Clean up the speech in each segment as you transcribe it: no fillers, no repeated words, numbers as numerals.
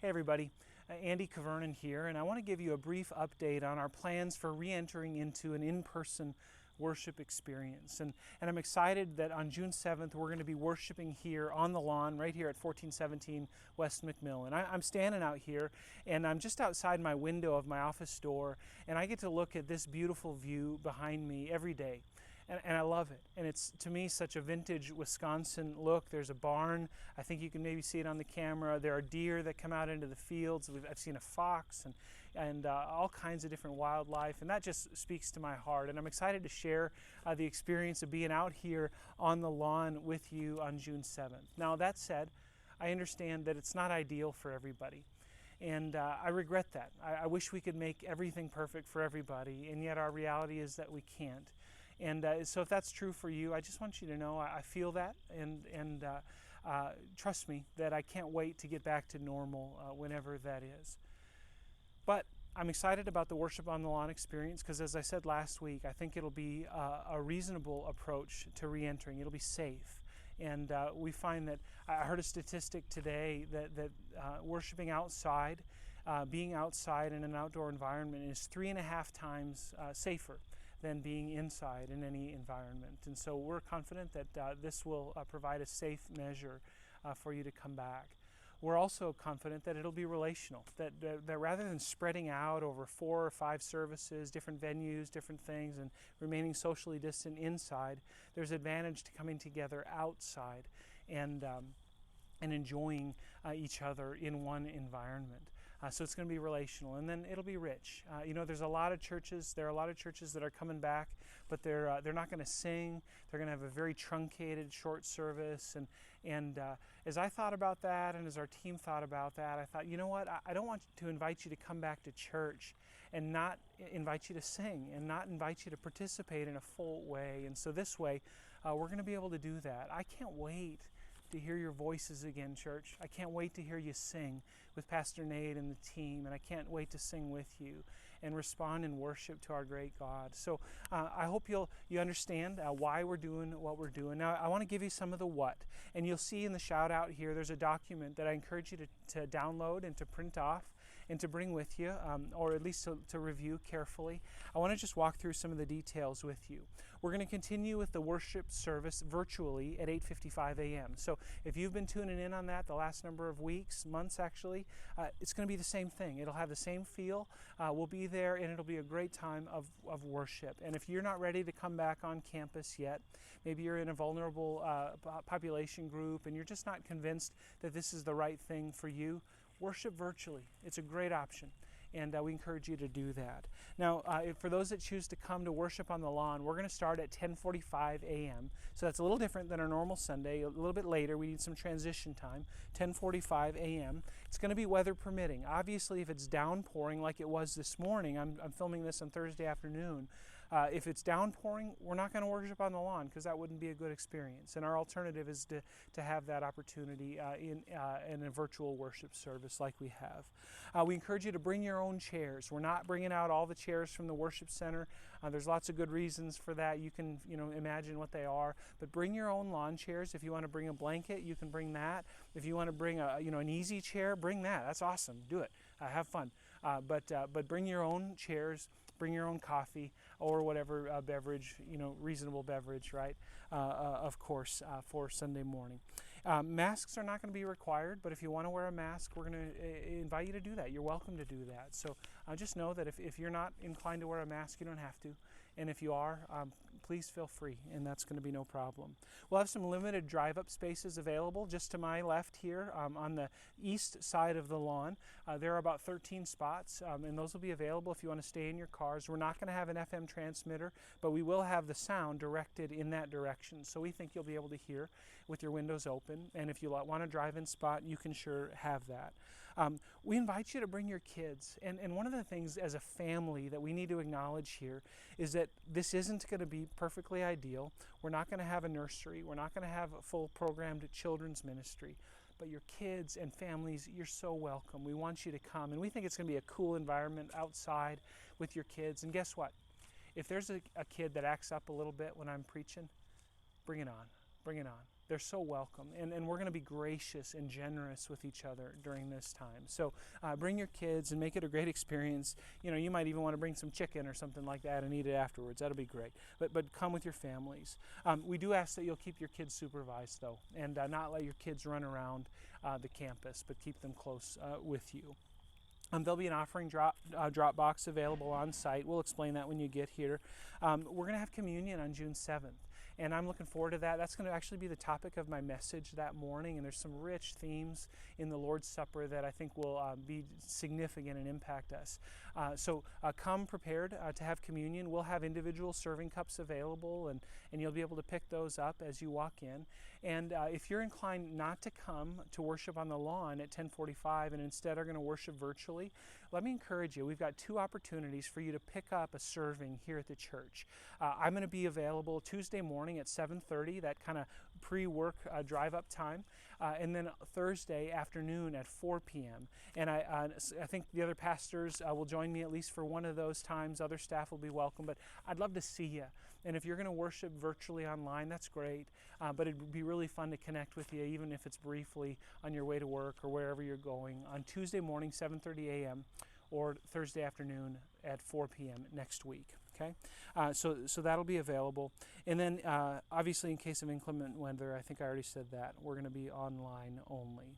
Hey everybody, Andy Kvernen here, and I want to give you a brief update on our plans for re-entering into an in-person worship experience. And I'm excited that on June 7th we're going to be worshiping here on the lawn right here at 1417 West McMillan. I'm standing out here and I'm just outside my window of my office door, and I get to look at this beautiful view behind me every day. And I love it. And it's, to me, such a vintage Wisconsin look. There's a barn. I think you can maybe see it on the camera. There are deer that come out into the fields. I've seen a fox and all kinds of different wildlife. And that just speaks to my heart. And I'm excited to share the experience of being out here on the lawn with you on June 7th. Now, that said, I understand that it's not ideal for everybody. And I regret that. I wish we could make everything perfect for everybody, and yet our reality is that we can't. And so if that's true for you, I just want you to know I feel that, and trust me that I can't wait to get back to normal whenever that is. But I'm excited about the Worship on the Lawn experience because, as I said last week, I think it'll be a reasonable approach to re-entering. It'll be safe. And we find that, I heard a statistic today that worshiping outside, being outside in an outdoor environment is 3.5 times safer than being inside in any environment. And so we're confident that this will provide a safe measure for you to come back. We're also confident that it'll be relational, that rather than spreading out over 4 or 5 services, different venues, different things, and remaining socially distant inside, there's advantage to coming together outside and enjoying each other in one environment. So it's going to be relational, and then it'll be rich. There's a lot of churches. There are a lot of churches that are coming back, but they're not going to sing. They're going to have a very truncated, short service. And as I thought about that, and as our team thought about that, I thought, you know what? I don't want to invite you to come back to church and not invite you to sing, and not invite you to participate in a full way. And so this way, we're going to be able to do that. I can't wait to hear your voices again, church. I can't wait to hear you sing with Pastor Nate and the team, and I can't wait to sing with you and respond in worship to our great God. So I hope you understand why we're doing what we're doing. Now, I want to give you some of the what, and you'll see in the shout out here, there's a document that I encourage you to download and to print off and to bring with you, or at least to review carefully. I want to just walk through some of the details with you. We're going to continue with the worship service virtually at 8:55 a.m. So if you've been tuning in on that the last number of weeks, months actually, it's going to be the same thing. It'll have the same feel. We'll be there, and it'll be a great time of worship. And if you're not ready to come back on campus yet, maybe you're in a vulnerable population group and you're just not convinced that this is the right thing for you, worship virtually. It's a great option, and we encourage you to do that. Now, for those that choose to come to worship on the lawn, we're going to start at 10:45 a.m. So that's a little different than our normal Sunday, a little bit later. We need some transition time, 10:45 a.m. It's going to be weather permitting. Obviously, if it's downpouring like it was this morning, I'm filming this on Thursday afternoon. If it's downpouring, we're not going to worship on the lawn because that wouldn't be a good experience. And our alternative is to have that opportunity in a virtual worship service like we have. We encourage you to bring your own chairs. We're not bringing out all the chairs from the worship center. There's lots of good reasons for that. You can imagine what they are. But bring your own lawn chairs. If you want to bring a blanket, you can bring that. If you want to bring an easy chair, bring that. That's awesome. Do it. Have fun. But bring your own chairs. Bring your own coffee or whatever beverage, reasonable beverage, right? Of course, for Sunday morning. Masks are not going to be required, but if you want to wear a mask, we're going to invite you to do that. You're welcome to do that. So just know that if you're not inclined to wear a mask, you don't have to. And if you are, please feel free, and that's going to be no problem. We'll have some limited drive-up spaces available just to my left here on the east side of the lawn. There are about 13 spots, and those will be available if you want to stay in your cars. We're not going to have an FM transmitter, but we will have the sound directed in that direction. So we think you'll be able to hear with your windows open, and if you want a drive-in spot, you can sure have that. We invite you to bring your kids, and one of the things as a family that we need to acknowledge here is that this isn't going to be perfectly ideal. We're not going to have a nursery. We're not going to have a full programmed children's ministry. But your kids and families, you're so welcome. We want you to come. And we think it's going to be a cool environment outside with your kids. And guess what? If there's a kid that acts up a little bit when I'm preaching, bring it on. Bring it on. they're so welcome. And we're going to be gracious and generous with each other during this time. So bring your kids and make it a great experience. You might even want to bring some chicken or something like that and eat it afterwards. That'll be great. But come with your families. We do ask that you'll keep your kids supervised, though, and not let your kids run around the campus, but keep them close with you. There'll be an offering drop box available on site. We'll explain that when you get here. We're going to have communion on June 7th. And I'm looking forward to that. That's going to actually be the topic of my message that morning. And there's some rich themes in the Lord's Supper that I think will be significant and impact us. So come prepared to have communion. We'll have individual serving cups available, and you'll be able to pick those up as you walk in. And if you're inclined not to come to worship on the lawn at 10:45 and instead are going to worship virtually, let me encourage you. We've got 2 opportunities for you to pick up a serving here at the church. I'm going to be available Tuesday morning at 7:30, that kind of pre-work drive-up time, and then Thursday afternoon at 4 p.m. And I think the other pastors will join me at least for one of those times. Other staff will be welcome, but I'd love to see you. And if you're going to worship virtually online, that's great, but it'd be really fun to connect with you, even if it's briefly on your way to work or wherever you're going, on Tuesday morning, 7:30 a.m., or Thursday afternoon at 4 p.m. next week. Okay, so that'll be available. And then obviously, in case of inclement weather, I think I already said that, we're going to be online only.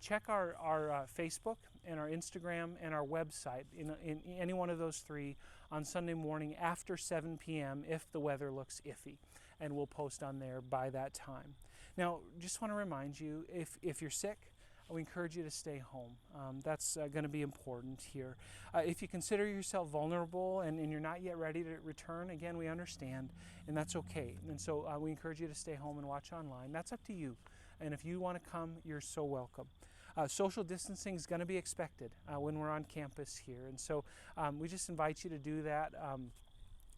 Check our Facebook and our Instagram and our website in any one of those 3 on Sunday morning after 7 p.m. if the weather looks iffy, and we'll post on there by that time. Now, just want to remind you, if you're sick, we encourage you to stay home. That's going to be important here. If you consider yourself vulnerable and you're not yet ready to return, again, we understand, and that's okay. And so we encourage you to stay home and watch online. That's up to you. And if you want to come, you're so welcome. Social distancing is going to be expected when we're on campus here. And so we just invite you to do that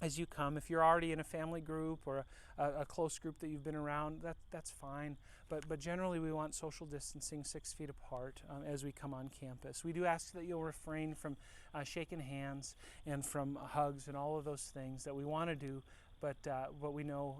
as you come. If you're already in a family group or a close group that you've been around, that's fine. But generally we want social distancing 6 feet apart as we come on campus. We do ask that you'll refrain from shaking hands and from hugs and all of those things that we want to do, but we know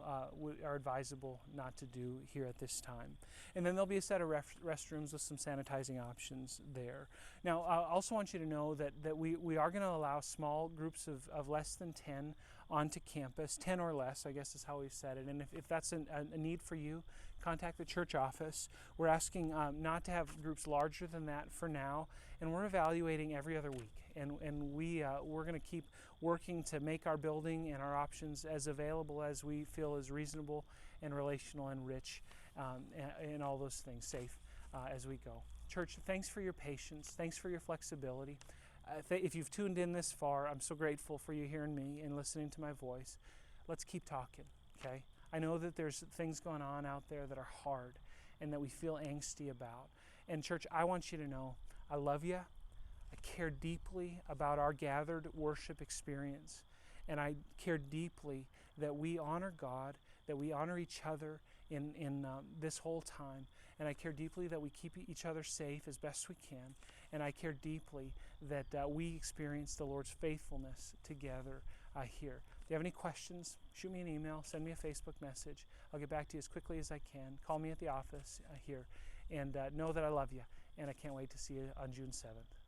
are advisable not to do here at this time. And then there'll be a set of restrooms with some sanitizing options there. Now, I also want you to know that we are going to allow small groups of less than 10 onto campus, 10 or less, I guess is how we've said it. And if that's a need for you, contact the church office. We're asking not to have groups larger than that for now, and we're evaluating every other week. And we're going to keep working to make our building and our options as available as we feel is reasonable and relational and rich, and all those things, safe as we go. Church, thanks for your patience. Thanks for your flexibility. If you've tuned in this far, I'm so grateful for you hearing me and listening to my voice. Let's keep talking, okay? I know that there's things going on out there that are hard and that we feel angsty about. And church, I want you to know I love you. I care deeply about our gathered worship experience. And I care deeply that we honor God, that we honor each other in this whole time. And I care deeply that we keep each other safe as best we can. And I care deeply that we experience the Lord's faithfulness together here. If you have any questions, shoot me an email, send me a Facebook message. I'll get back to you as quickly as I can. Call me at the office here. And know that I love you. And I can't wait to see you on June 7th.